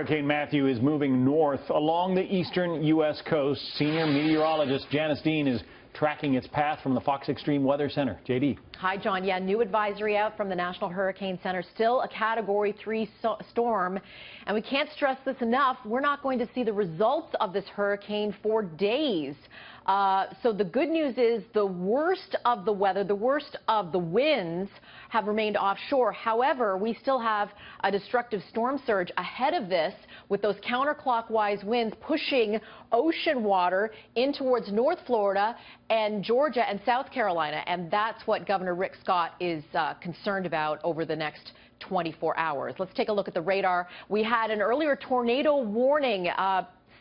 Hurricane Matthew is moving north along the eastern U.S. coast. Senior meteorologist Janice Dean is tracking its path from the Fox Extreme Weather Center. JD. Hi, John. Yeah, new advisory out from the National Hurricane Center. Still a Category 3 storm. And we can't stress this enough. We're not going to see the results of this hurricane for days. So the good news is the worst of the weather, the worst of the winds have remained offshore. However, we still have a destructive storm surge ahead of this with those counterclockwise winds pushing ocean water in towards North Florida and Georgia and South Carolina. And that's what Governor Rick Scott is concerned about over the next 24 hours. Let's take a look at the radar. We had an earlier tornado warning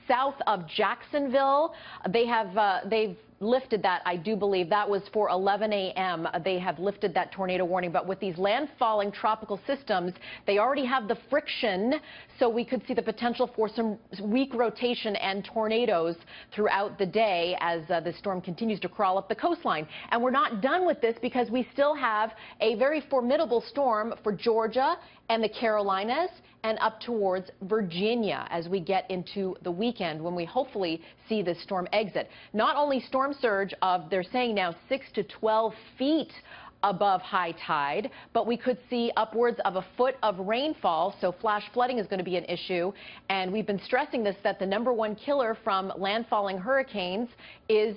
south of Jacksonville. They've lifted that, I do believe. That was for 11 a.m. They have lifted that tornado warning. But with these landfalling tropical systems, they already have the friction, so we could see the potential for some weak rotation and tornadoes throughout the day as the storm continues to crawl up the coastline. And we're not done with this because we still have a very formidable storm for Georgia and the Carolinas and up towards Virginia as we get into the weekend when we hopefully see this storm exit. Not only storm surge of, they're saying now, 6 to 12 feet above high tide, but we could see upwards of a foot of rainfall, so flash flooding is going to be an issue. And we've been stressing this, that the #1 killer from landfalling hurricanes is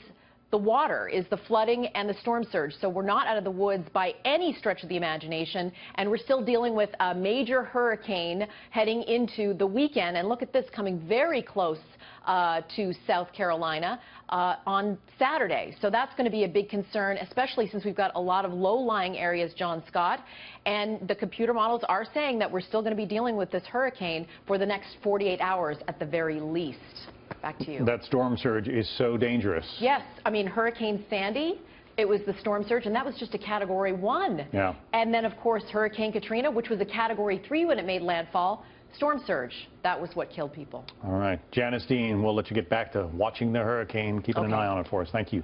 the water, is the flooding and the storm surge. So we're not out of the woods by any stretch of the imagination, and we're still dealing with a major hurricane heading into the weekend. And look at this, coming very close to South Carolina on Saturday. So that's going to be a big concern, especially since we've got a lot of low-lying areas, John Scott. And the computer models are saying that we're still going to be dealing with this hurricane for the next 48 hours at the very least. Back to you. That storm surge is so dangerous. Yes. I mean, Hurricane Sandy, it was the storm surge, and that was just a Category 1. Yeah. And then, of course, Hurricane Katrina, which was a Category 3 when it made landfall. Storm surge, that was what killed people. All right. Janice Dean, we'll let you get back to watching the hurricane, keeping an eye on it for us. Thank you.